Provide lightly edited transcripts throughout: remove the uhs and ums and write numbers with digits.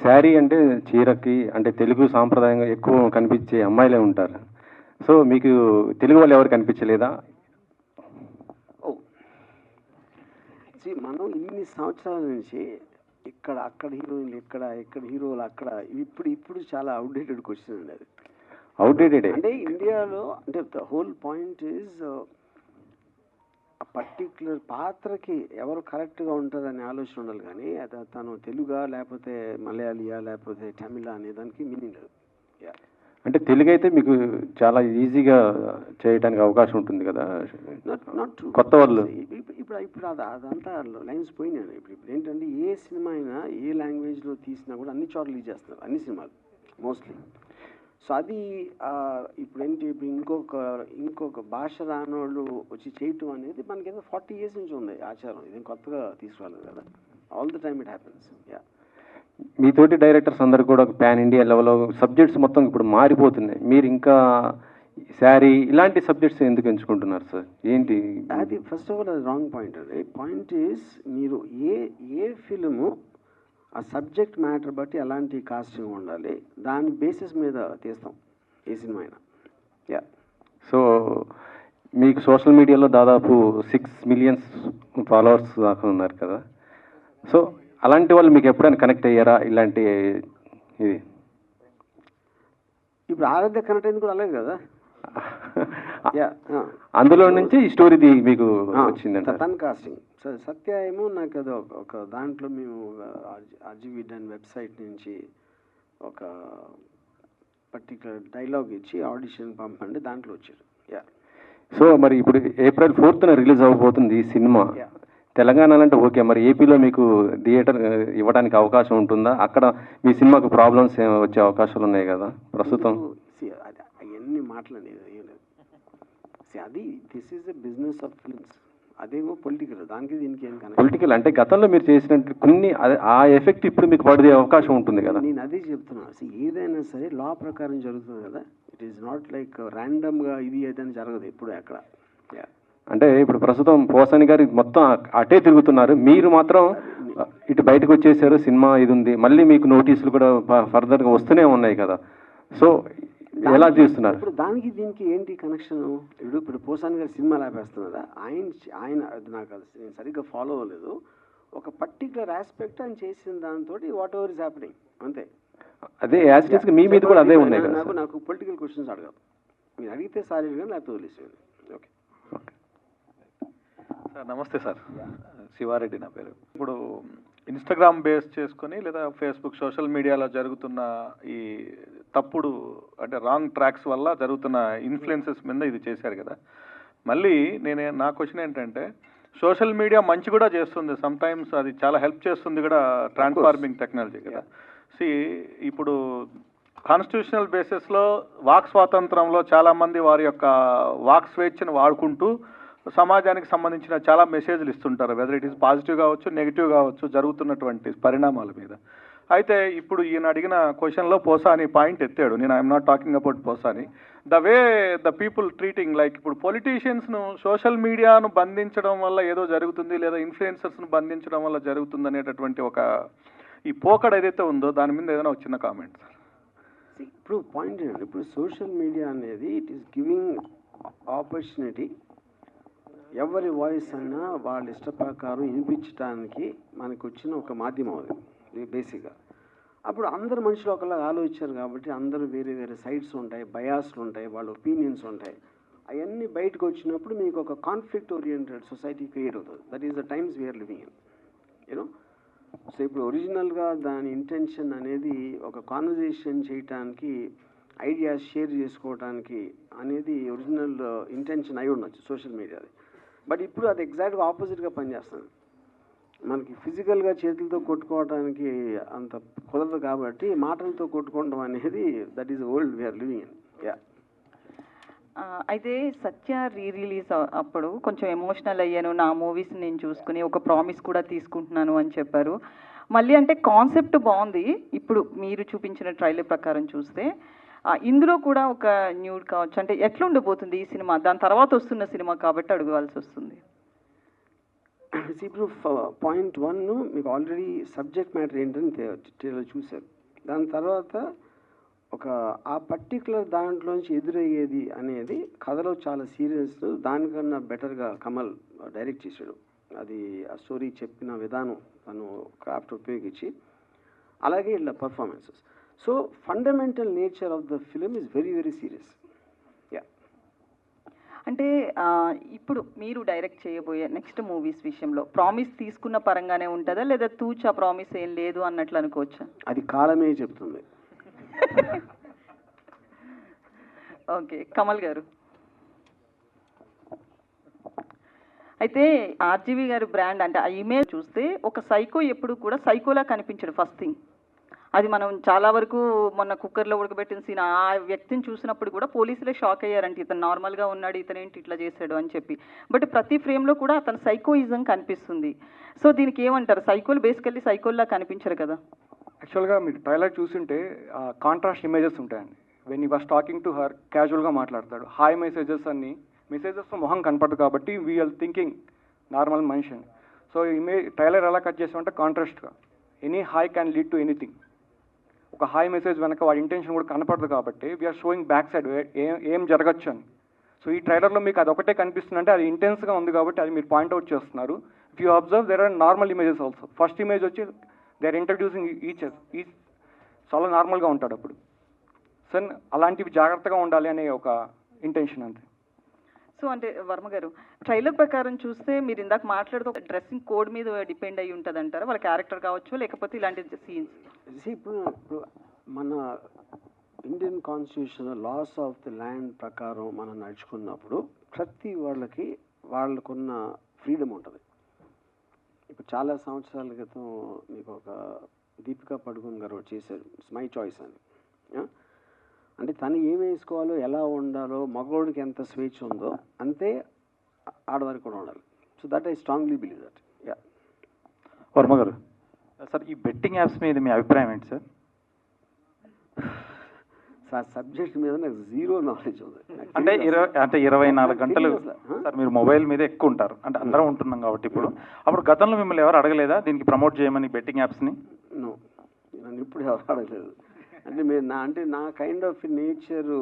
శారీ అంటే చీరకి అంటే తెలుగు సాంప్రదాయంగా ఎక్కువ కనిపించే అమ్మాయిలే ఉంటారు. సో మీకు తెలుగు వాళ్ళు ఎవరు కనిపించలేదా? ఓ మనం ఇన్ని సంవత్సరాల నుంచి ఇక్కడ అక్కడ హీరోయిన్లు ఇక్కడ హీరోలు అక్కడ ఇప్పుడు చాలా అవుట్డేటెడ్ క్వశ్చన్ అండి అది. అవుట్డేటెడ్ అంటే ఇండియాలో అంటే ద హోల్ పాయింట్ ఈజ్ ఆ పర్టిక్యులర్ పాత్రకి ఎవరు కరెక్ట్గా ఉంటుందనే ఆలోచన ఉండాలి, కానీ అది తను తెలుగా లేకపోతే మలయాళీయా లేకపోతే తమిళ అనే దానికి మీనింగ్ లేదు. అంటే తెలుగు అయితే మీకు చాలా ఈజీగా చేయడానికి అవకాశం ఉంటుంది కదా, కొత్త వాళ్ళు. ఇప్పుడు అదంతా లైన్స్ పోయినాయి. ఇప్పుడు ఏంటంటే ఏ సినిమా అయినా ఏ లాంగ్వేజ్లో తీసినా కూడా అన్ని చోట్ల లీజ్ చేస్తున్నారు అన్ని సినిమాలు మోస్ట్లీ. సో అది ఇప్పుడు ఏంటి, ఇప్పుడు ఇంకొక భాష రానోళ్ళు వచ్చి చేయటం అనేది మనకి ఏదో 40 years నుంచి ఉంది ఆచారం, ఇదేం కొత్తగా తీసుకురాలేదు కదా. All the time it happens. మీతోటి డైరెక్టర్స్ అందరు కూడా పాన్ ఇండియా లెవెల్లో సబ్జెక్ట్స్ మొత్తం ఇప్పుడు మారిపోతున్నాయి. మీరు ఇంకా శారీ ఇలాంటి సబ్జెక్ట్స్ ఎందుకు ఎంచుకుంటున్నారు సార్? ఏంటి అది? ఫస్ట్ ఆఫ్ ఆల్ అది రాంగ్ పాయింట్ అండి. పాయింట్ ఈస్ మీరు ఏ ఫిలిము ఆ సబ్జెక్ట్ మ్యాటర్ బట్టి ఎలాంటి కాస్టింగ్ ఉండాలి దాని బేసిస్ మీద తీస్తాం ఏ సినిమా అయినా. సో మీకు సోషల్ మీడియాలో దాదాపు 6 million ఫాలోవర్స్ దాకా ఉన్నారు కదా. సో అలాంటి వాళ్ళు మీకు ఎప్పుడైనా కనెక్ట్ అయ్యారా ఇలాంటి ఇది? ఇప్పుడు ఆరాధ్య కనెక్ట్ అయింది కూడా అలాగే కదా. అందులో నుంచి ఈ స్టోరీ మీకు వచ్చిందంట. తన కాస్టింగ్ సత్య ఏమో నాకు అది ఒక దాంట్లో మేము అజివిడ్ వెబ్సైట్ నుంచి ఒక పర్టికులర్ డైలాగ్ ఇచ్చి ఆడిషన్ పంపండి, దాంట్లో వచ్చారు. సో మరి ఇప్పుడు April 4th రిలీజ్ అవ్వబోతుంది ఈ సినిమా. తెలంగాణలో అంటే ఓకే, మరి ఏపీలో మీకు థియేటర్ ఇవ్వడానికి అవకాశం ఉంటుందా? అక్కడ మీ సినిమాకు ప్రాబ్లమ్స్ వచ్చే అవకాశాలు ఉన్నాయి కదా ప్రస్తుతం. అవన్నీ మాట్లాడేది అది this is the business of films. అదేమో పొలిటికల్, దానికి దీనికి ఏం కనెక్షన్. పొలిటికల్ అంటే గతంలో మీరు చేసినట్టు కొన్ని ఆ ఎఫెక్ట్ ఇప్పుడు మీకు పడే అవకాశం ఉంటుంది కదా. నేను అదే చెప్తున్నాను, ఏదైనా సరే లా ప్రకారం జరుగుతుంది కదా. ఇట్ ఈస్ నాట్ లైక్ ర్యాండమ్గా ఇది ఏదైనా జరగదు ఎప్పుడు ఎక్కడ. అంటే ఇప్పుడు ప్రస్తుతం పోసాని గారు మొత్తం అటే తిరుగుతున్నారు, మీరు మాత్రం ఇటు బయటకు వచ్చేసారు. సినిమా ఇది ఉంది, మళ్ళీ మీకు నోటీసులు కూడా ఫర్దర్గా వస్తూనే ఉన్నాయి కదా. సో ఎలా చేస్తున్నారు? ఇప్పుడు దానికి దీనికి ఏంటి కనెక్షన్? ఇప్పుడు పోసాని గారు సినిమా లాపేస్తున్నారా? ఆయన నాకు నేను సరిగ్గా ఫాలో అవ్వలేదు. ఒక పర్టికులర్ ఆస్పెక్ట్ ఆయన చేసిన దాంతో వాట్ ఎవర్ ఇస్ హ్యాపెనింగ్ అంతే. అదే యాస్టిస్గా మీ మీద కూడా అదే ఉన్నాయి కదా. నాకు పొలిటికల్ క్వశ్చన్స్ అడగదు, మీరు అడిగితే సారీ కానీ లేకపోతే వదిలేసేయండి. ఓకే సార్ నమస్తే సార్, శివారెడ్డి నా పేరు. ఇప్పుడు ఇన్స్టాగ్రామ్ బేస్ చేసుకొని లేదా ఫేస్బుక్ సోషల్ మీడియాలో జరుగుతున్న ఈ తప్పుడు అంటే రాంగ్ ట్రాక్స్ వల్ల జరుగుతున్న ఇన్ఫ్లుయెన్సెస్ మీద ఇది చేశారు కదా. మళ్ళీ నా క్వశ్చన్ ఏంటంటే, సోషల్ మీడియా మంచి కూడా చేస్తుంది, సమ్టైమ్స్ అది చాలా హెల్ప్ చేస్తుంది కూడా ట్రాన్స్ఫార్మింగ్ టెక్నాలజీ కదా. ఇప్పుడు కాన్స్టిట్యూషనల్ బేసిస్లో వాక్ స్వాతంత్రంలో చాలామంది వారి యొక్క వాక్ స్వేచ్ఛను వాడుకుంటూ సమాజానికి సంబంధించిన చాలా మెసేజ్లు ఇస్తుంటారు, వెదర్ ఇట్ ఈస్ పాజిటివ్ కావచ్చు నెగిటివ్ కావచ్చు జరుగుతున్నటువంటి పరిణామాల మీద. అయితే ఇప్పుడు ఈయన అడిగిన క్వశ్చన్లో పోసాని పాయింట్ ఎత్తాడు. నేను I'm not talking about Posani, the way the people treating like ఇప్పుడు పొలిటీషియన్స్ను సోషల్ మీడియాను బంధించడం వల్ల ఏదో జరుగుతుంది లేదా ఇన్ఫ్లుయెన్సర్స్ను బంధించడం వల్ల జరుగుతుంది అనేటటువంటి ఒక ఈ పోకడ ఏదైతే ఉందో దాని మీద ఏదైనా ఒక చిన్న కామెంట్ సార్. ఇప్పుడు పాయింట్ ఏంటంటే, ఇప్పుడు సోషల్ మీడియా అనేది ఇట్ ఈస్ గివింగ్ ఆపర్చునిటీ ఎవరి వాయిస్ అయినా వాళ్ళ ఇష్ట ప్రకారం వినిపించడానికి మనకు వచ్చిన ఒక మాధ్యమం అది బేసిక్గా. అప్పుడు అందరు మనుషులు ఒకలా ఆలోచించారు కాబట్టి అందరూ వేరే వేరే సైడ్స్ ఉంటాయి, బయాస్లు ఉంటాయి, వాళ్ళ ఒపీనియన్స్ ఉంటాయి. అవన్నీ బయటకు వచ్చినప్పుడు మీకు ఒక కాన్ఫ్లిక్ట్ ఓరియంటెడ్ సొసైటీ క్రియేట్ అవుతుంది. That is the times we are living in you know. So ఇప్పుడు ఒరిజినల్గా దాని ఇంటెన్షన్ అనేది ఒక కాన్వర్జేషన్ చేయటానికి, ఐడియాస్ షేర్ చేసుకోవడానికి అనేది ఒరిజినల్ ఇంటెన్షన్ అయి ఉండొచ్చు సోషల్ మీడియాది. బట్ ఇప్పుడు అది ఎగ్జాక్ట్గా ఆపోజిట్గా పనిచేస్తుంది. మనకి ఫిజికల్గా చేతులతో కొట్టుకోవడానికి అంత కుదరదు కాబట్టి మాటలతో కొట్టుకోవడం అనేది that is world we are living in. అయితే సత్య రిలీజ్ అప్పుడు కొంచెం ఎమోషనల్ అయ్యాను, నా మూవీస్ నేను చూసుకుని ఒక ప్రామిస్ కూడా తీసుకుంటున్నాను అని చెప్పారు. మళ్ళీ అంటే కాన్సెప్ట్ బాగుంది, ఇప్పుడు మీరు చూపించిన ట్రైలర్ ప్రకారం చూస్తే ఇందులో కూడా ఒక న్యూడ్ కావచ్చు, అంటే ఎట్లుండబోతుంది ఈ సినిమా? దాని తర్వాత వస్తున్న సినిమా కాబట్టి అడగవలసి వస్తుంది. ఇప్పుడు పాయింట్ 1 మీకు ఆల్రెడీ సబ్జెక్ట్ మ్యాటర్ ఏంటని ట్రైలర్ చూశారు. దాని తర్వాత ఆ పర్టికులర్ దాంట్లోంచి ఎదురయ్యేది అనేది కథలో చాలా సీరియస్, దానికన్నా బెటర్గా కమల్ డైరెక్ట్ చేశాడు. అది ఆ స్టోరీ చెప్పిన విధానం తను క్రాఫ్ట్ ఉపయోగించి, అలాగే ఇలా performances. So fundamental nature of the film is very very serious. అంటే ఇప్పుడు మీరు డైరెక్ట్ చేయబోయే నెక్స్ట్ మూవీస్ విషయంలో ప్రామిస్ తీసుకున్న పరంగానే ఉంటుందా, లేదా తూచా ప్రామిస్ ఏం లేదు అన్నట్లు అనుకోవచ్చా? అది కాలమే చెప్తుంది. ఓకే, కమల్ గారు. అయితే ఆర్జీవి గారి బ్రాండ్ అంటే ఆ ఇమేజ్ చూస్తే ఒక సైకో ఎప్పుడు కూడా సైకోలా కనిపించడు ఫస్ట్ థింగ్. అది మనం చాలా వరకు మొన్న కుక్కర్లో ఉడకబెట్టిన సీన్ ఆ వ్యక్తిని చూసినప్పుడు కూడా పోలీసులే షాక్ అయ్యారంటే ఇతను నార్మల్గా ఉన్నాడు, ఇతనేంటి ఇట్లా చేశాడు అని చెప్పి. బట్ ప్రతి ఫ్రేమ్లో కూడా అతను సైకోయిజం కనిపిస్తుంది. సో దీనికి ఏమంటారు? సైకోలు బేసికల్లీ సైకోల్లా కనిపించరు కదా. యాక్చువల్గా మీరు ట్రైలర్ చూస్తుంటే కాంట్రాస్ట్ ఇమేజెస్ ఉంటాయండి. When he was talking to her క్యాజువల్గా మాట్లాడతాడు, హాయ్ మెసేజెస్ అన్ని మెసేజెస్తో మొహం కనపడదు కాబట్టి వీఆర్ థింకింగ్ నార్మల్ మనిషి. సో ట్రైలర్ ఎలా కట్ చేసామంటే కాంట్రాస్ట్గా any hi can lead to anything. ఒక హాయ్ మెసేజ్ వెనక వాడి ఇంటెన్షన్ కూడా కనపడదు కాబట్టి వీఆర్ షోయింగ్ బ్యాక్ సైడ్ ఏం జరగచ్చు అని. సో ఈ ట్రైలర్లో మీకు అది ఒకటే కనిపిస్తుందంటే అది ఇంటెన్స్గా ఉంది కాబట్టి అది మీరు పాయింట్అవుట్ చేస్తున్నారు. If you observe there are normal images also. First image వచ్చి దే ఆర్ ఇంట్రడ్యూసింగ్ ఈచ్ చాలా నార్మల్గా ఉంటాడు అప్పుడు. సో అలాంటివి జాగ్రత్తగా ఉండాలి అనే ఒక ఇంటెన్షన్ అంతే. సో అంటే వర్మ గారు, ట్రైలర్ ప్రకారం చూస్తే మీరు ఇందాక మాట్లాడుతూ డ్రెస్సింగ్ కోడ్ మీద డిపెండ్ అయ్యి ఉంటుంది అంటారా? వాళ్ళ క్యారెక్టర్ కావచ్చు, లేకపోతే ఇలాంటి సీన్స్? ఇప్పుడు మన Indian constitution laws of the land ప్రకారం మనం నడుచుకున్నప్పుడు ప్రతి వాళ్ళకున్న ఫ్రీడమ్ ఉంటుంది. ఇప్పుడు చాలా సంవత్సరాల క్రితం మీకు ఒక దీపికా పడుకోన్ గారు చేశారు మై చాయిస్ అని. అంటే తను ఏం వేసుకోవాలో, ఎలా ఉండాలో, మగవాడికి ఎంత స్వేచ్ఛ ఉందో అంతే ఆడవారికి కూడా ఉండాలి. So that I strongly believe that. Yeah Varma గారు, సార్ ఈ బెట్టింగ్ యాప్స్ మీద మీ అభిప్రాయం ఏంటి సార్? సార్ సబ్జెక్ట్ మీద నాకు జీరో నాలెడ్జ్ ఉంది. అంటే 24 గంటలు సార్ మీరు మొబైల్ మీద ఎక్కువ ఉంటారు, అంటే అందరం ఉంటున్నాం కాబట్టి. అప్పుడు గతంలో మిమ్మల్ని ఎవరు అడగలేదా దీనికి ప్రమోట్ చేయమని బెట్టింగ్ యాప్స్ని? నో, నన్ను ఇప్పుడు ఎవరు అడగలేదు. అంటే మీరు నా కైండ్ ఆఫ్ నేచరు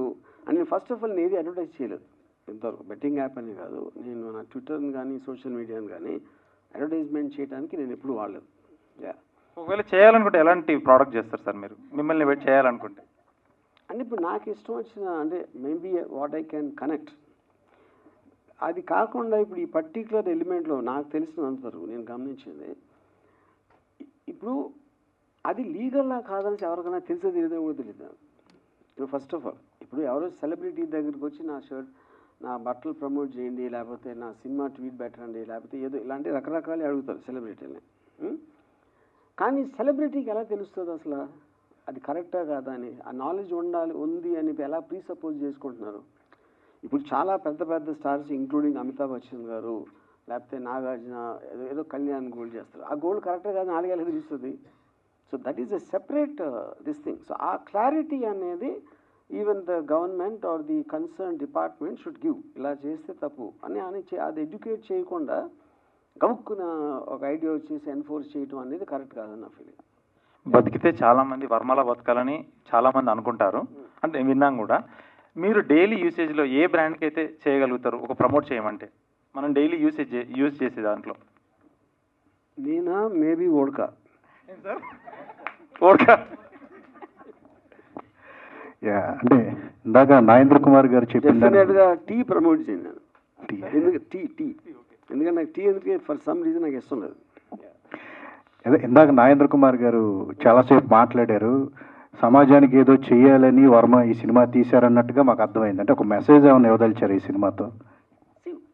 అంటే ఫస్ట్ ఆఫ్ ఆల్ నేను ఏది అడ్వర్టైజ్ చేయలేదు ఇంతవరకు. బెట్టింగ్ యాప్ అని కాదు, నేను నా ట్విట్టర్ని కానీ సోషల్ మీడియాని కానీ అడ్వర్టైజ్మెంట్ చేయడానికి నేను ఎప్పుడు వాడలేదు. యా, ఒకవేళ చేయాలనుకుంటే ఎలాంటి ప్రోడక్ట్ చేస్తారు సార్ మీరు, మిమ్మల్ని వెయిట్ చేయాలనుకుంటే? అంటే ఇప్పుడు నాకు ఇష్టం వచ్చిన అంటే maybe what I can connect. అది కాకుండా ఇప్పుడు ఈ పర్టికులర్ ఎలిమెంట్లో నాకు తెలిసినంతవరకు నేను గమనించింది, ఇప్పుడు అది లీగల్లా కాదని ఎవరికైనా తెలియదో కూడా తెలియదు. ఇప్పుడు ఫస్ట్ ఆఫ్ ఆల్ ఇప్పుడు ఎవరో సెలబ్రిటీ దగ్గరికి వచ్చి నా బట్టలు ప్రమోట్ చేయండి, లేకపోతే నా సినిమా ట్వీట్ పెట్టండి, లేకపోతే ఏదో ఇలాంటి రకరకాలు అడుగుతారు సెలబ్రిటీని. కానీ సెలబ్రిటీకి ఎలా తెలుస్తుంది అసలు అది కరెక్టా కాదా అని? ఆ నాలెడ్జ్ ఉంది అని ఎలా ప్రీసపోజ్ చేసుకుంటున్నారు? ఇప్పుడు చాలా పెద్ద పెద్ద స్టార్స్ ఇంక్లూడింగ్ అమితాబ్ బచ్చన్ గారు, లేకపోతే నాగార్జున ఏదో కళ్యాణ్ గోల్డ్ చేస్తారు. ఆ గోల్డ్ కరెక్టే కాదు నాలుగేళ్ళకి తెలుస్తుంది. So that is a separate this thing. So ఆ క్లారిటీ అనేది even the government are the concern department should give. ఇలా చేస్తే తప్పు అని అది ఎడ్యుకేట్ చేయకుండా గముక్కున ఒక ఐడియా వచ్చేసి ఎన్ఫోర్స్ చేయడం అనేది కరెక్ట్ కాదని నా ఫీలింగ్. బతికితే చాలామంది వర్మలా బతకాలని చాలామంది అనుకుంటారు, అంటే విన్నాం కూడా. మీరు డైలీ యూసేజ్లో ఏ బ్రాండ్కి అయితే చేయగలుగుతారు ఒక ప్రమోట్ చేయమంటే, మనం డైలీ యూజ్ చేసే దాంట్లో? నేనా మేబీ ఓడ్కా. అంటే ఇందాక నాగేంద్ర కుమార్ గారు డెఫినెట్గా టీ ప్రమోట్ చేయండి. ఎందుకంటే నాకు టీ ఎందుకంటే ఫర్ సమ్ రీజన్ నాకు ఇష్టం లేదు. ఇందాక నాగేంద్ర కుమార్ గారు చాలాసేపు మాట్లాడారు, సమాజానికి ఏదో చేయాలని వర్మ ఈ సినిమా తీశారన్నట్టుగా మాకు అర్థమైంది. అంటే ఒక మెసేజ్ ఏమైనా ఇవ్వదలిచారు ఈ సినిమాతో?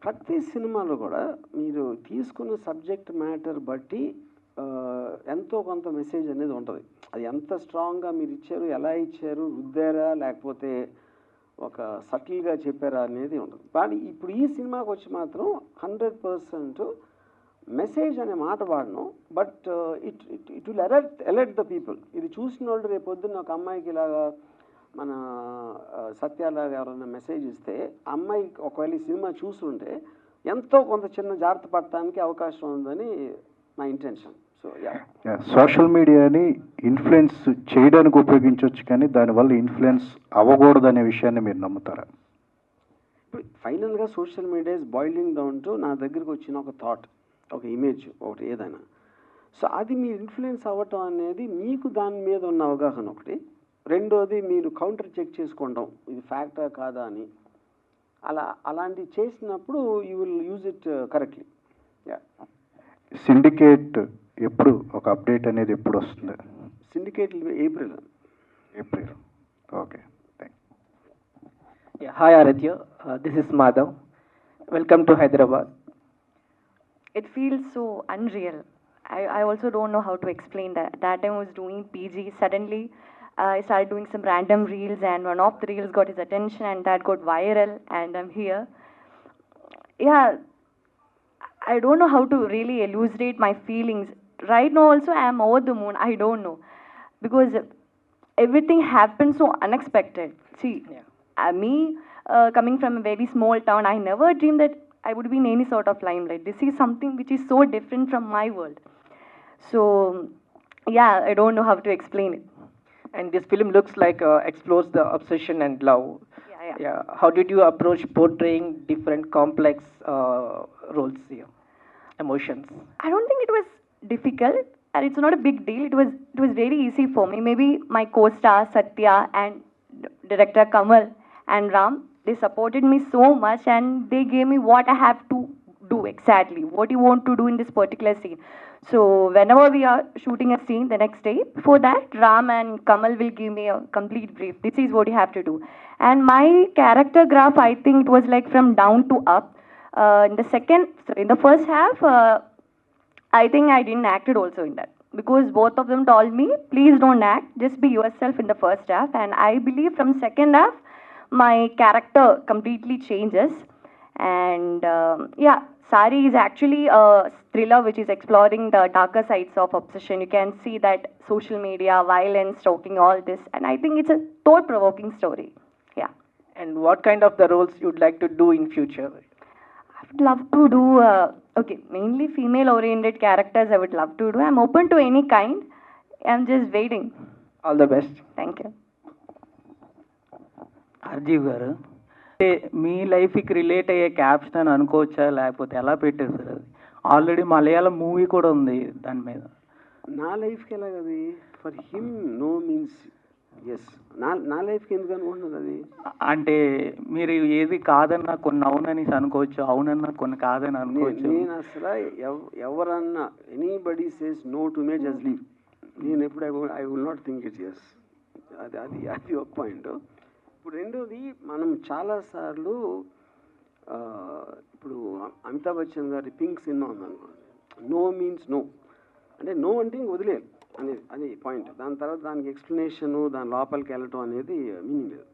ప్రతి సినిమాలో కూడా మీరు తీసుకున్న సబ్జెక్ట్ మ్యాటర్ బట్టి ఎంతో కొంత మెసేజ్ అనేది ఉంటుంది. అది ఎంత స్ట్రాంగ్గా మీరు ఇచ్చారు, ఎలా ఇచ్చారు, రుద్దారా లేకపోతే ఒక సటిల్గా చెప్పారా అనేది ఉంటుంది. కానీ ఇప్పుడు ఈ సినిమాకి వచ్చి మాత్రం 100% మెసేజ్ అనే మాట వాడను. But it will alert the people. ఇది చూసిన వాళ్ళు రేపు పొద్దున్న ఒక అమ్మాయికి ఇలాగా మన సత్యాలాగా ఎవరైనా మెసేజ్ ఇస్తే అమ్మాయి ఒకవేళ ఈ సినిమా చూస్తుంటే ఎంతో కొంత చిన్న జాగ్రత్త పడటానికి అవకాశం ఉందని నా ఇంటెన్షన్. సో సోషల్ మీడియాని ఇన్ఫ్లుయెన్స్ చేయడానికి ఉపయోగించవచ్చు, కానీ దానివల్ల ఇన్ఫ్లుయెన్స్ అవ్వకూడదు అనే విషయాన్ని మీరు నమ్ముతారా? ఇప్పుడు ఫైనల్గా social media is boiling down to నా దగ్గరికి వచ్చిన ఒక థాట్, ఒక ఇమేజ్, ఒకటి ఏదైనా. సో అది మీరు ఇన్ఫ్లుయెన్స్ అవ్వటం అనేది మీకు దాని మీద ఉన్న అవగాహన ఒకటి. రెండోది మీరు కౌంటర్ చెక్ చేసుకోవడం, ఇది ఫ్యాక్టా కాదా అని. అలాంటివి చేసినప్పుడు you will use it correctly. Syndicate ఎప్పుడు ఒక అప్డేట్ అనేది ఎప్పుడు వస్తుంది? Syndicate April. Okay, thank you. Yeah, hi Aradhya, this is Madhav. Welcome to Hyderabad. It feels so unreal. I also don't know how to explain that. That time I was doing PG. Suddenly, I started doing some random reels, and one of the reels got his attention, and that got viral, and I'm here. Yeah, I don't know how to really elucidate my feelings. Right now also, I am over the moon. I don't know. Because everything happened so unexpected. See, me coming from a very small town, I never dreamed that I would be in any sort of limelight. This is something which is so different from my world. So, yeah, I don't know how to explain it. And this film looks like explores the obsession and love. Yeah. How did you approach portraying different complex roles here, emotions? I don't think it was difficult, and it's not a big deal. It was very easy for me. Maybe my co-star Satya and director Kamal and Ram, they supported me so much, and they gave me what I have to do exactly, what you want to do in this particular scene. So whenever we are shooting a scene the next day, before that, Ram and Kamal will give me a complete brief. This is what you have to do. And my character graph, I think it was like from down to up. In the first half, I think I didn't act it also in that. Because both of them told me, please don't act, just be yourself in the first half. And I believe from second half, my character completely changes. And yeah, Sari is actually a thriller which is exploring the darker sides of obsession. You can see that social media, violence, stalking, all this. And I think it's a thought-provoking story. Yeah. And what kind of the roles you'd like to do in future? I would love to do, mainly female-oriented characters I would love to do. I'm open to any kind. I'm just waiting. All the best. Thank you. అర్జీవ్ గారు, అంటే మీ లైఫ్కి relate అయ్యే caption అని అనుకోవచ్చా, లేకపోతే ఎలా పెట్టారు sir? అది ఆల్రెడీ మలయాళం మూవీ కూడా ఉంది దాని మీద. నా లైఫ్కి ఎలాగది? For him no means yes. నా లైఫ్కి ఎందుకు అనుకుంటున్నది అది? అంటే మీరు ఏది కాదన్నా కొన్ని అవునని అనుకోవచ్చు, అవునన్నా కొన్ని కాదని అనుకోవచ్చు. నేను అసలు ఎవరన్నా anybody says no to me just leave. నేను ఎప్పుడు I will not think it's yes. అది ఒక పాయింట్. ఇప్పుడు రెండోది, మనం చాలాసార్లు ఇప్పుడు అమితాబ్ బచ్చన్ గారి పింక్ సినిమా ఉందనుకోండి, నో మీన్స్ నో అంటే నో అంటే ఇంక వదిలేదు అది పాయింట్. దాని తర్వాత దానికి ఎక్స్ప్లెనేషను, దాని లోపలికి వెళ్ళటం అనేది మీనింగ్ లేదు.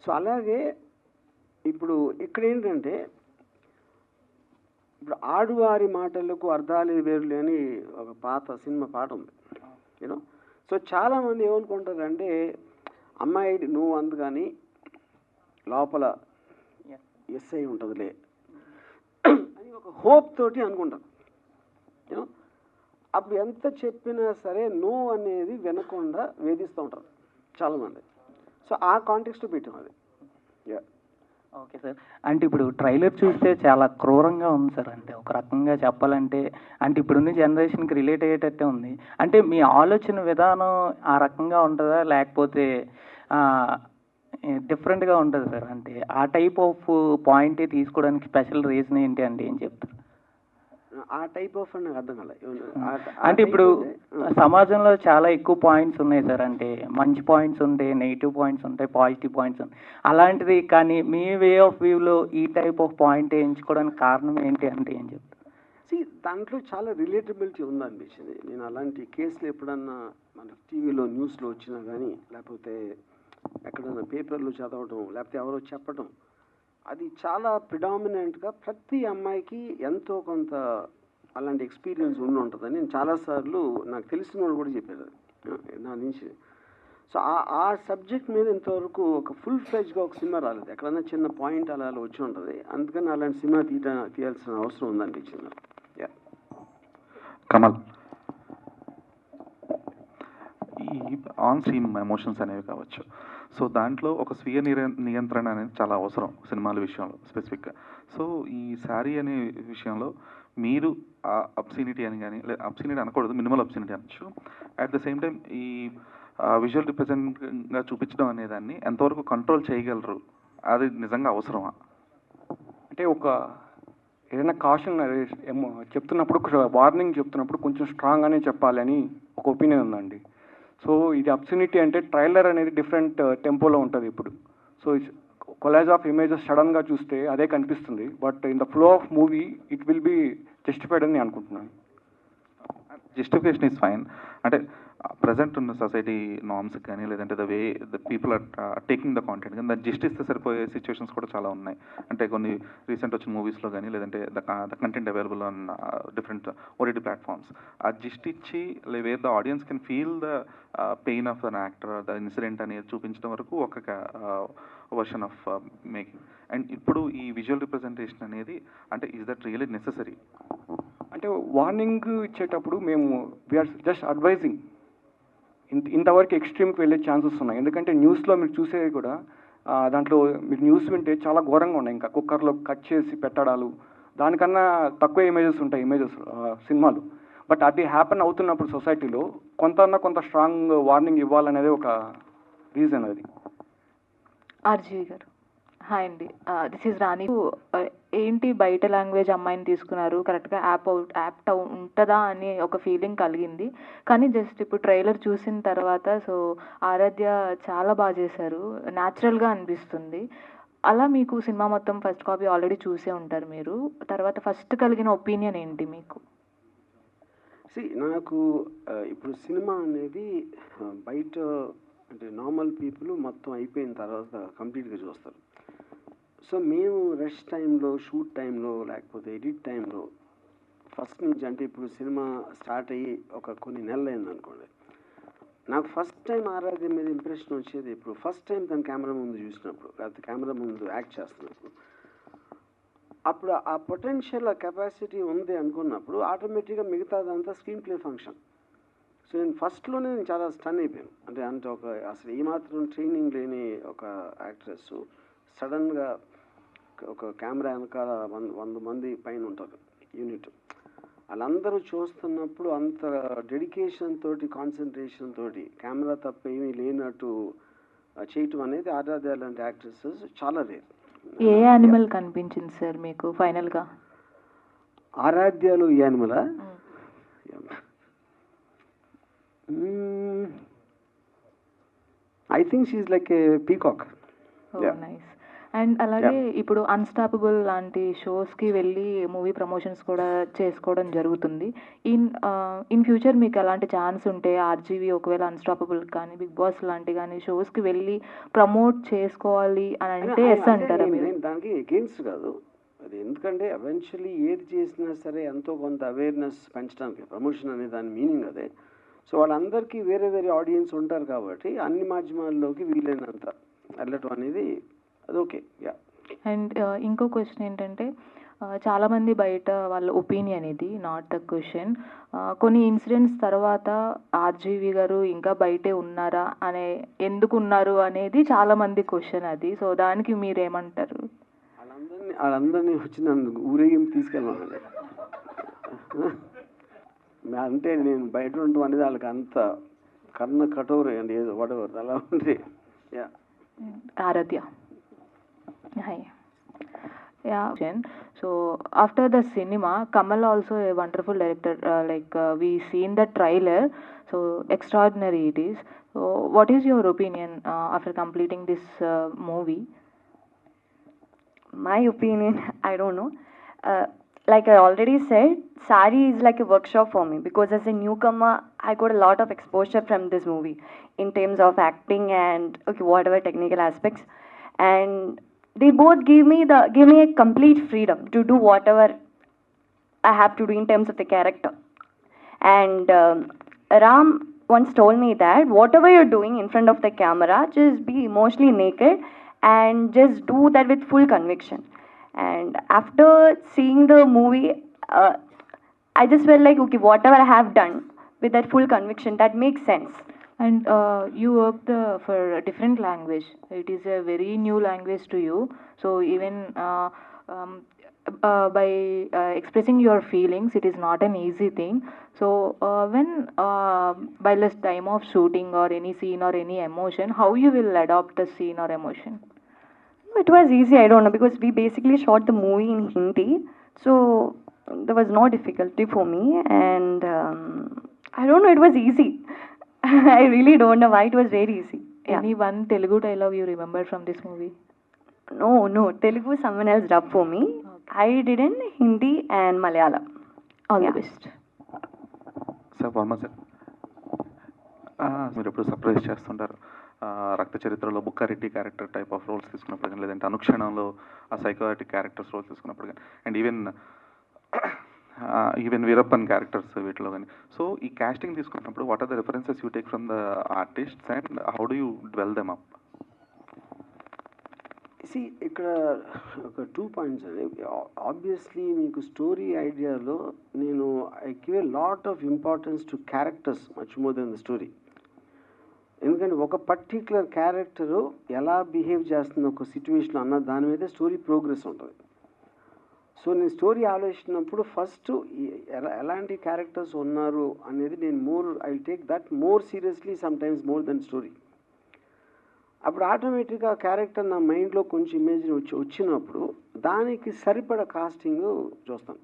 సో అలాగే ఇప్పుడు ఇక్కడ ఏంటంటే, ఇప్పుడు ఆడువారి మాటలకు అర్థాలు వేరులే అని ఒక పాత సినిమా పాట ఉంది యూనో. సో చాలామంది ఏమనుకుంటారంటే, అమ్మాయి నువ్వు అందు కానీ లోపల ఎస్ఐ ఉంటుందిలే అని ఒక హోప్ తోటి అనుకుంటారు యూనో. అప్పుడు ఎంత చెప్పినా సరే నో అనేది వినకుండా వేధిస్తూ ఉంటారు చాలామంది. సో ఆ కాంటెక్స్ట్ పెట్టాం అది. ఓకే సార్, అంటే ఇప్పుడు ట్రైలర్ చూస్తే చాలా క్రూరంగా ఉంది సార్. అంటే ఒక రకంగా చెప్పాలంటే, అంటే ఇప్పుడున్న జనరేషన్కి రిలేట్ అయ్యేటట్టే ఉంది. అంటే మీ ఆలోచన విధానం ఆ రకంగా ఉంటుందా, లేకపోతే డిఫరెంట్గా ఉంటుంది సార్? అంటే ఆ టైప్ ఆఫ్ పాయింటే తీసుకోవడానికి స్పెషల్ రీజన్ ఏంటి అంటే ఏం చెప్తారు? ఆ టైప్ ఆఫ్ నాకు అర్థం కాలే. అంటే ఇప్పుడు సమాజంలో చాలా ఎక్కువ పాయింట్స్ ఉన్నాయి సార్. అంటే మంచి పాయింట్స్ ఉంటాయి, నెగిటివ్ పాయింట్స్ ఉంటాయి, పాజిటివ్ పాయింట్స్ ఉంటాయి. అలాంటిది కానీ మీ వే ఆఫ్ వ్యూలో ఈ టైప్ ఆఫ్ పాయింట్ ఎంచుకోవడానికి కారణం ఏంటి అంటే ఏం చెప్తారు? దాంట్లో చాలా రిలేటబిలిటీ ఉందనిపించింది. నేను అలాంటి కేసులు ఎప్పుడన్నా మన టీవీలో న్యూస్లో వచ్చినా కానీ, లేకపోతే ఎక్కడన్నా పేపర్లు చదవడం, లేకపోతే ఎవరో చెప్పడం, అది చాలా ప్రిడామినెంట్గా ప్రతి అమ్మాయికి ఎంతో కొంత అలాంటి ఎక్స్పీరియన్స్ ఉండి ఉంటుందని నేను చాలాసార్లు నాకు తెలిసిన వాళ్ళు కూడా చెప్పారు నా నుంచి. సో ఆ సబ్జెక్ట్ మీద ఇంతవరకు ఒక ఫుల్ ఫ్లెజ్గా ఒక సినిమా రాలేదు. ఎక్కడైనా చిన్న పాయింట్ అలా వచ్చి ఉంటుంది. అందుకని అలాంటి సినిమా తీయాల్సిన అవసరం ఉందనిపించింది నాకు. కమల్, ఈ ఆన్ స్క్రీన్ ఎమోషన్స్ అనేవి కావచ్చు, సో దాంట్లో ఒక స్వీయ నియంత్రణ అనేది చాలా అవసరం సినిమాల విషయంలో స్పెసిఫిక్గా. సో ఈ శారీ అనే విషయంలో మీరు ఆ అబ్సినిటీ అని కానీ, లేదా అబ్సినిటీ అనకూడదు, మినిమల్ అబ్సినిటీ అనొచ్చు, అట్ ద సేమ్ టైం ఈ విజువల్ రిప్రజెంట్గా చూపించడం అనేదాన్ని ఎంతవరకు కంట్రోల్ చేయగలరు, అది నిజంగా అవసరమా? అంటే ఒక ఏదైనా కాషన్ చెప్తున్నప్పుడు, వార్నింగ్ చెప్తున్నప్పుడు కొంచెం స్ట్రాంగ్గానే చెప్పాలి అని ఒక ఒపీనియన్ ఉందండి. సో ఇది అబ్సినిటీ అంటే ట్రైలర్ అనేది డిఫరెంట్ టెంపోలో ఉంటుంది ఇప్పుడు. సో కొలాజ్ ఆఫ్ ఇమేజెస్ సడన్గా చూస్తే అదే కనిపిస్తుంది, but in the flow of movie it will be justified అని అనుకుంటున్నాను. Justification is fine. అంటే ప్రజెంట్ ఉన్న సొసైటీ నార్మ్స్కి కానీ, లేదంటే the way the people are taking the content కానీ దాన్ని జస్టిస్తే సరిపోయే సిచ్యువేషన్స్ కూడా చాలా ఉన్నాయి. అంటే కొన్ని రీసెంట్ వచ్చిన మూవీస్లో కానీ, లేదంటే the content available on different OTT platforms, ఆ జస్ట్ ఇచ్చి wear the audience can feel the pain of an actor, the incident అనేది చూపించడం వరకు ఒక వర్షన్ ఆఫ్ మేకింగ్. అండ్ ఇప్పుడు ఈ విజువల్ రిప్రజెంటేషన్ అనేది అంటే ఈజ్ దట్ రియల్లీ నెసెసరీ? అంటే వార్నింగ్ ఇచ్చేటప్పుడు మేము వీఆర్ జస్ట్ అడ్వైజింగ్. ఇంతవరకు ఎక్స్ట్రీమ్కి వెళ్ళే ఛాన్సెస్ ఉన్నాయి. ఎందుకంటే న్యూస్లో మీరు చూసేవి కూడా దాంట్లో మీరు న్యూస్ వింటే చాలా ఘోరంగా ఉన్నాయి. ఇంకా కుక్కర్లో కట్ చేసి పెట్టడాలు, దానికన్నా తక్కువ ఇమేజెస్ ఉంటాయి సినిమాలు. బట్ అది హ్యాపెన్ అవుతున్నప్పుడు సొసైటీలో కొంత స్ట్రాంగ్ వార్నింగ్ ఇవ్వాలనేది ఒక రీజన్. అది ఆర్జీవి గారు, హాయ్ అండి, దిస్ ఈజ్ రాణి. ఏంటి బయట లాంగ్వేజ్ అమ్మాయిని తీసుకున్నారు, కరెక్ట్గా యాప్ట్ ఉంటుందా అని ఒక ఫీలింగ్ కలిగింది. కానీ జస్ట్ ఇప్పుడు ట్రైలర్ చూసిన తర్వాత సో ఆరాధ్య చాలా బాగా చేశారు, న్యాచురల్గా అనిపిస్తుంది. అలా మీకు సినిమా మొత్తం ఫస్ట్ కాపీ ఆల్రెడీ చూసే ఉంటారు మీరు, తర్వాత ఫస్ట్ కలిగిన ఒపీనియన్ ఏంటి మీకు? నాకు ఇప్పుడు సినిమా అనేది బయట అంటే నార్మల్ పీపుల్ మొత్తం అయిపోయిన తర్వాత కంప్లీట్గా చూస్తారు. సో మేము రెస్ట్ టైంలో, షూట్ టైంలో, లేకపోతే ఎడిట్ టైంలో ఫస్ట్ నుంచి, అంటే ఇప్పుడు సినిమా స్టార్ట్ అయ్యి ఒక కొన్ని నెలలు అయిందనుకోండి, నాకు ఫస్ట్ టైం ఆరాధ్య మీద ఇంప్రెషన్ వచ్చేది ఇప్పుడు ఫస్ట్ టైం తన కెమెరా ముందు చూసినప్పుడు, లేకపోతే కెమెరా ముందు యాక్ట్ చేస్తున్నప్పుడు. అప్పుడు ఆ పొటెన్షియల్, ఆ కెపాసిటీ ఉంది అనుకున్నప్పుడు ఆటోమేటిక్గా మిగతాదంతా స్క్రీన్ ప్లే ఫంక్షన్. సో నేను ఫస్ట్లోనే నేను చాలా స్టన్ అయిపోయాను. అంటే ఒక అసలు ఏమాత్రం ట్రైనింగ్ లేని ఒక యాక్ట్రెస్ సడన్గా ఒక కెమెరా వెనకాల 100 మంది పైన ఉంటారు యూనిట్, వాళ్ళందరూ చూస్తున్నప్పుడు అంత డెడికేషన్ తోటి, కాన్సన్ట్రేషన్ తోటి, కెమెరా తప్ప ఏమీ లేనట్టు చేయటం అనేది ఆరాధ్య లాంటి యాక్ట్రెసెస్ చాలా రేర్. ఏ యానిమల్ కనిపించింది సార్ మీకు ఫైనల్గా? ఆరాధ్యలో ఈ యానిమలా? I think she is like a peacock. Nice. And అలాగే ఇప్పుడు అన్స్టాపబుల్ లాంటి షోస్కి వెళ్ళి మూవీ ప్రమోషన్స్ కూడా చేసుకోవడం జరుగుతుంది. ఇన్ ఫ్యూచర్ మీకు అలాంటి ఛాన్స్ ఉంటే ఆర్జీవి ఒకవేళ అన్స్టాపబుల్ కానీ, బిగ్ బాస్ లాంటి కానీ షోస్కి వెళ్ళి ప్రమోట్ చేసుకోవాలి అని అంటే ఎస్ అంటారా మీరు? దానికి ఎగెయిన్స్ట్ కాదు అది, ఎందుకంటే ఎవెన్చువల్లీ ఏది చేసినా సరే ఎంతో కొంత అవేర్నెస్ పెంచడానికి ప్రమోషన్ అనే దాని మీనింగ్ అదే. సో వాళ్ళందరికీ వేరే వేరే ఆడియన్స్ ఉంటారు కాబట్టి అన్ని మాధ్యమాల్లోకి వీలైనంత వెళ్ళటం అనేది అది ఓకే. యా. అండ్ ఇంకో క్వశ్చన్ ఏంటంటే, చాలామంది బయట వాళ్ళ ఒపీనియన్, ఇది నాట్ ద క్వశ్చన్, కొన్ని ఇన్సిడెంట్స్ తర్వాత ఆర్జీవి గారు ఇంకా బయటే ఉన్నారా అనే, ఎందుకు ఉన్నారు అనేది చాలామంది క్వశ్చన్ అది. సో దానికి మీరేమంటారు? వాళ్ళందరినీ వచ్చి నన్ను ఊరేగింపు తీసుకెళ్ళానండి. అంటే నేను బయట ఉండటం అనేది వాళ్ళకి అంత కర్ణ కఠోర అండి, ఏదో వడవర్ అలా ఉంది. Yeah. Aaradhya, hi. Yeah. So after the cinema, Kamal also a wonderful director. We seen the trailer, so extraordinary it is. So what is your opinion after completing this movie? My opinion, I don't know. Like I already said, Sari is like a workshop for me because as a newcomer, I got a lot of exposure from this movie in terms of acting and whatever technical aspects, and they both give me a complete freedom to do whatever I have to do in terms of the character. And Ram once told me that whatever you're doing in front of the camera, just be emotionally naked and just do that with full conviction. And after seeing the movie, I just felt like, okay, whatever I have done with that full conviction, that makes sense. And you worked for a different language. It is a very new language to you. So even by expressing your feelings, it is not an easy thing. So when by the time of shooting or any scene or any emotion, how you will adopt the scene or emotion? It was easy, I don't know, because we basically shot the movie in Hindi. So there was no difficulty for me. And I don't know, it was easy. I really don't know why it was very easy. Yeah. Any one Telugu dialogue you remember from this movie? No. Telugu someone else dubbed for me. I did in Hindi and Malayalam. All the best. Sir Varma sir, మీరు ఎప్పుడు surprise చేస్తుంటారు. రక్త చరిత్రలో Bukka Reddy character type of roles తీసుకున్నప్పుడు కానీ, లేదంటే అనుక్షణంలో ఆ psychotic characters roles తీసుకున్నప్పుడు కానీ, అండ్ ఈవెన్ వీరప్పన్ క్యారెక్టర్స్ వీటిలో కానీ. సో ఈ కాస్టింగ్ తీసుకున్నప్పుడు what are the references you take from the artists and how do you dwell them up? ఇక్కడ ఒక 2 పాయింట్స్ అండి. ఆబ్వియస్లీ మీకు స్టోరీ ఐడియాలో నేను I give a lot of importance to characters much more than the story. ఎందుకంటే ఒక particular character ఎలా behave చేస్తుంది ఒక సిచ్యువేషన్ అన్న దాని మీద స్టోరీ ప్రోగ్రెస్ ఉంటుంది. సో నేను స్టోరీ ఆలోచించినప్పుడు ఫస్ట్ ఎలాంటి క్యారెక్టర్స్ ఉన్నారు అనేది నేను I take that more seriously some times more than story. అప్పుడు ఆటోమేటిక్గా క్యారెక్టర్ నా మైండ్లో కొంచెం ఇమేజ్ వచ్చినప్పుడు దానికి సరిపడ కాస్టింగ్ చూస్తాను.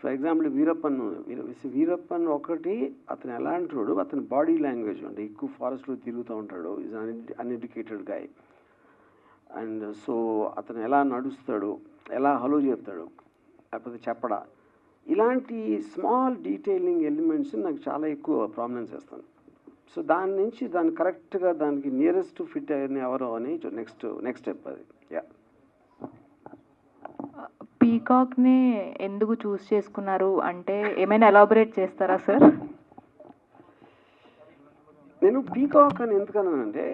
ఫర్ ఎగ్జాంపుల్ వీరప్పన్ ఒకటి, అతను ఎలాంటి అతని బాడీ లాంగ్వేజ్ అంటే ఎక్కువ ఫారెస్ట్లో తిరుగుతూ ఉంటాడు, is uneducated guy. And so అతను ఎలా నడుస్తాడు, ఎలా హలో చెప్తాడు, లేకపోతే చెప్పడా, ఇలాంటి స్మాల్ డీటెయిలింగ్ ఎలిమెంట్స్ నాకు చాలా ఎక్కువ ప్రామినెన్స్ ఇస్తాను. సో దాని నుంచి దాన్ని కరెక్ట్గా దానికి నియరెస్ట్ ఫిట్ అయిన ఎవరో అని నెక్స్ట్ స్టెప్ అది. యా, పీకాక్ని ఎందుకు చూస్ చేసుకున్నారు అంటే ఏమైనా ఎలాబొరేట్ చేస్తారా సార్? నేను పీకాక్ అని ఎందుకన్నానంటే,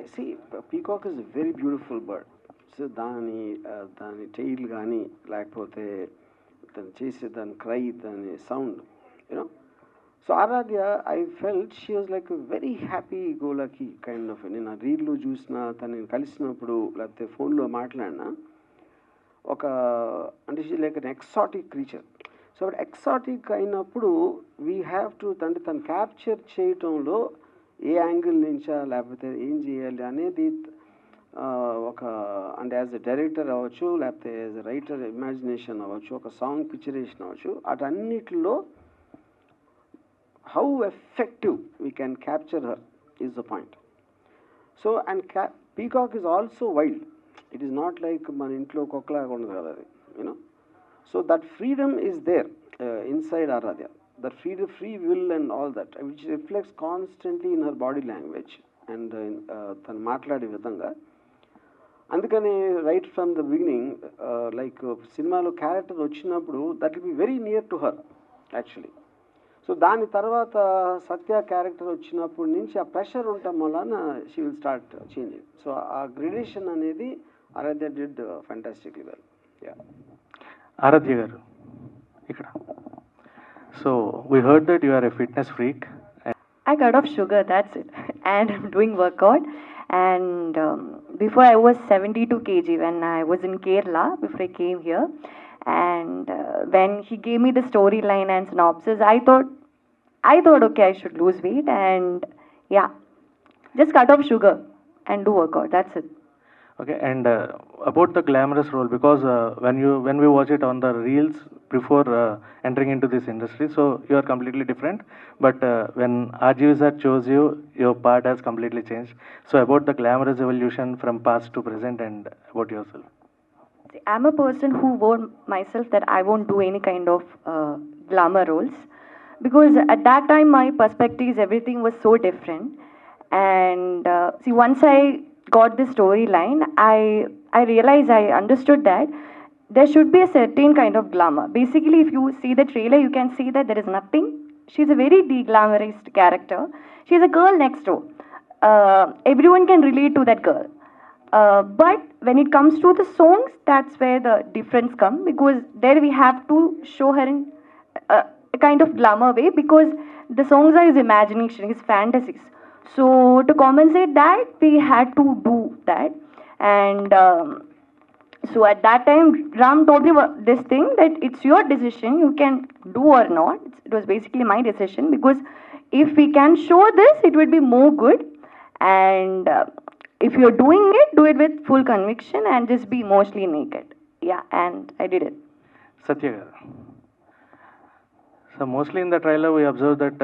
peacock is a very beautiful bird. So దాని టెయిల్ కానీ, లేకపోతే దాన్ని చేసే దాని క్రై, దాని sound, you know. So Aaradhya I felt she was like very happy go lucky kind of. నేను ఆ రీల్లో చూసిన, తనని కలిసినప్పుడు లేకపోతే ఫోన్లో మాట్లాడినా, అంటే she like an exotic creature. So exotic అయినప్పుడు వీ హ్యావ్ టు తను క్యాప్చర్ చేయటంలో ఏ యాంగిల్ నుంచా లేకపోతే ఏం చేయాలి అనేది అంటే యాజ్ ఎ డైరెక్టర్ అవ్వచ్చు, లేకపోతే యాజ్ ఎ రైటర్ ఇమాజినేషన్ అవ్వచ్చు, ఒక సాంగ్ పిక్చరేషన్ అవ్వచ్చు, అటన్నిటిలో how effective we can capture her is the point. So and peacock is also wild. It is not like man intlo kokla gondu kada, you know. So that freedom is there inside Aradhya, that free will and all that, which reflects constantly in her body language and tan maatlade vidhanga. అందుకని right from the beginning like సినిమాలో character వచ్చినప్పుడు that will be very near to her actually. So దాని తర్వాత సత్య character వచ్చినప్పటి నుంచి ఆ pressure ఉండటం వలన she will start changing. So ఆ గ్రేడేషన్ అనేది Aradhya did fantastically well. Yeah, Aradhya garu ఇక్కడ. So we heard that you are a fitness freak. I cut off sugar, that's it. And I'm doing workout. And before I was 72 kg when I was in Kerala, before I came here. And when he gave me the storyline and synopsis, I thought, okay, I should lose weight. And yeah, just cut off sugar and do workout, that's it. Okay, and about the glamorous role, because when we watch it on the reels before entering into this industry, so you are completely different. But when RGV sir chose you, your part has completely changed. So about the glamorous evolution from past to present, and about yourself. I'm a person who warned myself that I won't do any kind of glamour roles, because at that time my perspectives, everything was so different. And see, once I got this storyline, I realized, I understood that there should be a certain kind of glamour. Basically, if you see the trailer, you can see that there is nothing she's a very de-glamorized character. She's a girl next door. Everyone can relate to that girl. But when it comes to the songs, that's where the difference comes, because there we have to show her in a kind of glamour way, because the songs are his imagination, his fantasies. So to compensate that, we had to do that. And so at that time, Ram told me this thing, that it's your decision, you can do or not. It was basically my decision, because if we can show this, it would be more good. And if you're doing it, do it with full conviction and just be mostly naked. Yeah, and I did it. Satya garu. So mostly in the trailer we observe that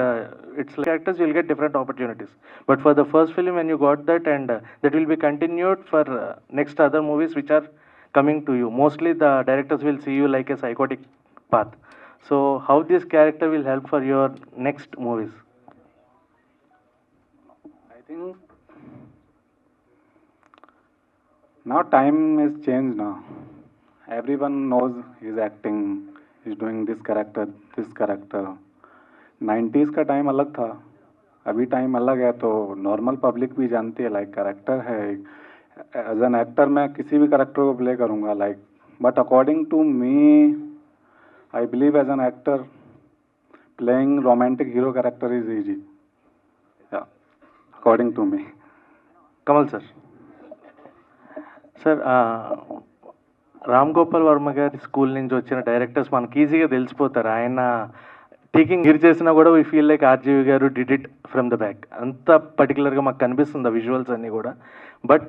it's like actors will get different opportunities. But for the first film when you got that, and that will be continued for next other movies which are coming to you. Mostly the directors will see you like a psychotic path. So how this character will help for your next movies? I think now time is changed now. Everyone knows he's acting, he's doing this character. 90s का time अलग था, अभी time अलग है, तो normal public भी जानती है लाइक कैरेक्टर है. एज एन एक्टर मैं किसी भी कैरेक्टर को प्ले करूँगा like, but according to me I believe as an actor playing romantic hero character is easy, according to me. Kamal sir. Sir Ram Gopal Varma గారి స్కూల్ నుంచి వచ్చిన డైరెక్టర్స్ మనకి ఈజీగా తెలిసిపోతారు. ఆయన టేకింగ్ గిర్ చేసినా కూడా వీ ఫీల్ లైక్ ఆర్జీవి గారు did it from the back. అంత పర్టికులర్గా మాకు కనిపిస్తుంది ఆ విజువల్స్ అన్నీ కూడా. But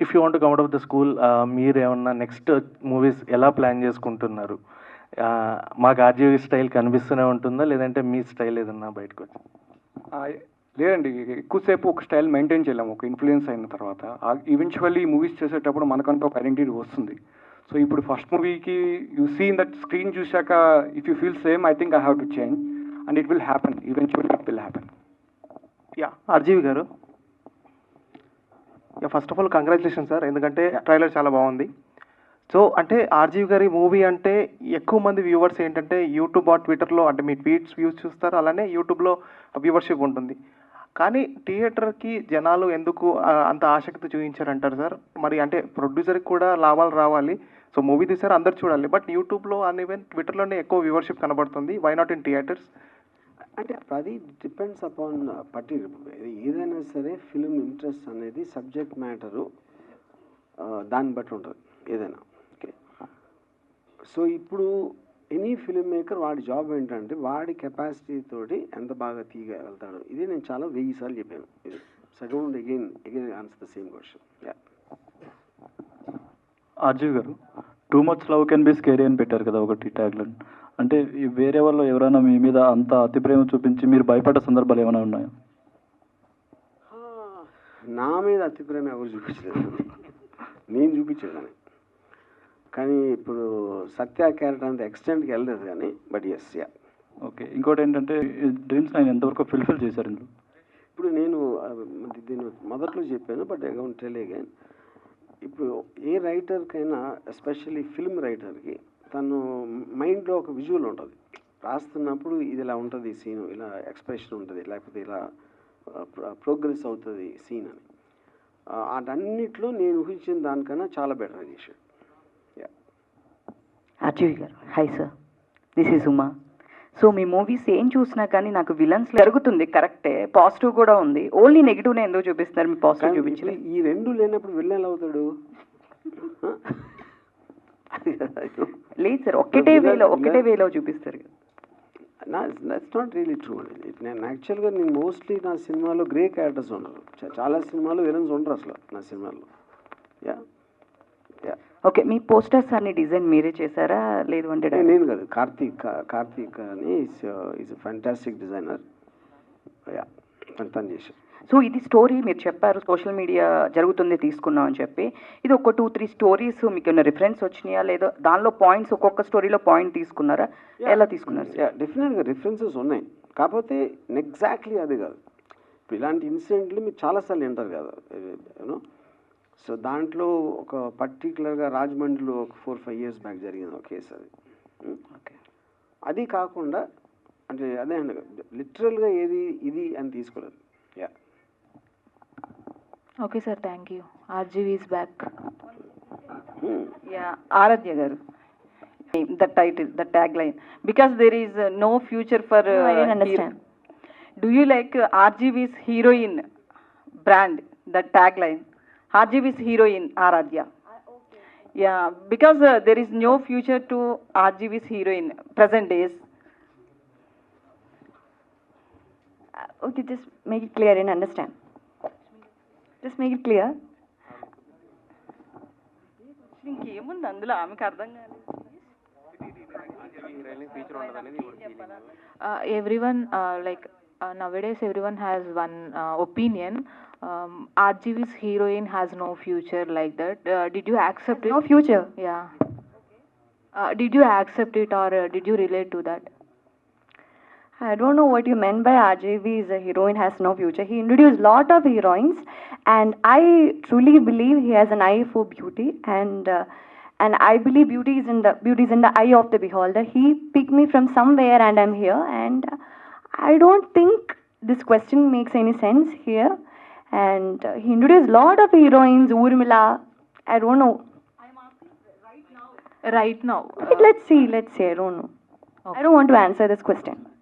if you want to come out of the school, మీరు ఏమన్నా నెక్స్ట్ మూవీస్ ఎలా ప్లాన్ చేసుకుంటున్నారు? మాకు ఆర్జీవి స్టైల్ కనిపిస్తూనే ఉంటుందా, లేదంటే మీ స్టైల్ ఏదన్నా బయటకు వచ్చి? లేదండి, ఎక్కువసేపు ఒక స్టైల్ మెయింటైన్ చేయలేము ఒక ఇన్ఫ్లుయెన్స్ అయిన తర్వాత. ఈవెన్చువల్లీ మూవీస్ చేసేటప్పుడు మనకంటూ ఒక ఐడెంటిటీ వస్తుంది. సో ఇప్పుడు ఫస్ట్ మూవీకి యూ సీన్ దట్ స్క్రీన్ చూశాక if you feel same, I think I have to change and it will happen, eventually it will happen. Yeah, RGV garu, yeah first of all congratulation sir, ఎందుకంటే trailer చాలా బాగుంది. So అంటే RGV గారి movie అంటే ఎక్కువ మంది viewers ఏంటంటే YouTube or ట్విట్టర్లో అంటే మీ ట్వీట్స్ వ్యూస్ చూస్తారు, అలానే యూట్యూబ్లో వ్యూవర్షిప్ ఉంటుంది. కానీ థియేటర్కి జనాలు ఎందుకు అంత ఆసక్తి చూపించారంటారు సార్? మరి అంటే ప్రొడ్యూసర్కి కూడా లాభాలు రావాలి, సో మూవీ తీసారు అందరు చూడాలి, బట్ యూట్యూబ్లో అండ్ ఈవెన్ ట్విట్టర్లోనే ఎక్కువ వ్యూవర్షిప్ కనబడుతుంది. Why not in theatres? అంటే అది డిపెండ్స్ అపాన్ ఏదైనా సరే ఫిలిం ఇంట్రెస్ట్ అనేది సబ్జెక్ట్ మ్యాటరు దాన్ని బట్టి ఉంటుంది ఏదైనా. ఓకే, సో ఇప్పుడు ఎనీ ఫిల్మ్ మేకర్ వాడి జాబ్ ఏంటంటే వాడి కెపాసిటీ తోటి ఎంత బాగా తీయగలుగుతాడు. ఇది నేను చాలా 1000 సార్లు చెప్పాను. ఇది second again answer the same question. RGV garu, too much love can be scary అని పెట్టారు కదా ఒకటి ట్యాగ్లైన్. అంటే వేరే వాళ్ళు ఎవరైనా మీ మీద అంత అతి ప్రేమ చూపించి మీరు భయపడ్డ సందర్భాలు ఏమైనా ఉన్నాయా? నా మీద అతి ప్రేమ ఎవరు చూపించలేదు, నేను చూపించేదాన్ని. కానీ ఇప్పుడు సత్య క్యారెక్టర్ అంత ఎక్స్టెంట్కి వెళ్ళలేదు కానీ, బట్ ఎస్ యా. ఓకే, ఇంకోటి ఏంటంటే డ్రీమ్స్ ఆయన ఎంతవరకు ఫుల్ఫిల్ చేశారు ఇందులో? ఇప్పుడు నేను దీన్ని మొదట్లో చెప్పాను, బట్ అగౌన్ టెల్ అగైన్. ఇప్పుడు ఏ రైటర్కైనా ఎస్పెషల్లీ ఫిల్మ్ రైటర్కి తను మైండ్లో ఒక విజువల్ ఉంటుంది. రాస్తున్నప్పుడు ఇది ఇలా ఉంటుంది సీన్, ఇలా ఎక్స్ప్రెషన్ ఉంటుంది, లేకపోతే ఇలా ప్రోగ్రెస్ అవుతుంది సీన్ అని. అటన్నిట్లో నేను ఊహించిన దానికన్నా చాలా బెటర్ చేశాడు. ఆర్జీవి గారు, hi sir, this is Uma. So me movies ఏం చూసినా కానీ నాకు విలన్స్ జరుగుతుంది, కరెక్టే, పాజిటివ్ కూడా ఉంది. ఓన్లీ నెగిటివ్నే ఎందుకు చూపిస్తున్నారు? మీ పాజిటివ్ చూపించారు. ఈ రెండు లేనప్పుడు విలన్ అవుతాడు? లేదు సార్, ఒకటే వేలో చూపిస్తారు. దట్స్ నాట్ రియలీ ట్రూ అండి. నేను యాక్చువల్గా నేను మోస్ట్లీ నా సినిమాలో గ్రే క్యారెక్టర్స్ ఉండరు. చాలా సినిమాలో విలన్స్ ఉండరు అసలు నా సినిమాల్లో. Yeah yeah. ఓకే, మీ పోస్టర్స్ అన్ని డిజైన్ మీరే చేశారా, లేదు అంటే? నేను కాదు, కార్తీక్ అని ఈజ్ ఫ్యాంటాస్టిక్ డిజైనర్. యా, తను చేశాను. సో ఇది స్టోరీ మీరు చెప్పారు సోషల్ మీడియా జరుగుతుంది తీసుకున్నాం అని చెప్పి, ఇది ఒక 2-3 స్టోరీస్ మీకు ఏమైనా రిఫరెన్స్ వచ్చినాయా, లేదా దానిలో పాయింట్స్ ఒక్కొక్క స్టోరీలో పాయింట్ తీసుకున్నారా, ఎలా తీసుకున్నారు? డెఫినెట్గా రిఫరెన్సెస్ ఉన్నాయి, కాకపోతే ఎగ్జాక్ట్లీ అది కాదు. ఇప్పుడు ఇలాంటి ఇన్సిడెంట్లు మీరు చాలాసార్లు వింటారు కదా యూనో. సో దాంట్లో ఒక పర్టికులర్గా రాజమండ్రిలో ఒక 4-5 years బ్యాక్ జరిగింది ఒక కేసు. అది ఓకే, అది కాకుండా అంటే అదే అండి, లిటరల్గా ఏది ఇది అని తీసుకోలేదు. Yeah okay sir, thank you. RGV is back. Yeah, Aradhya garu. The title, the tagline. Because there is no future for. No, I didn't understand. Do you like RGV's heroine brand? The tagline. RGV's heroine Aradhya. Yeah, because there is no future to RGV's heroine present days. Okay, just make it clear. I didn't understand. Just make it clear. ఇంకేముంది అందులో ఆమెకు అర్థం కాలేదు. Everyone, like nowadays, everyone has one opinion. RGV's heroine has no future like that. Did you accept it? No future. Yeah. Did you accept it, or did you relate to that? I don't know what you meant by RJV's heroine has no future. He introduced lot of heroines, and I truly believe he has an eye for beauty, and I believe beauty is in the eye of the beholder. He picked me from somewhere, and I'm here, and I don't think this question makes any sense here. And he introduced lot of heroines, Urmila. I don't know. Right now. Let's see. I don't know. I don't want to answer this question.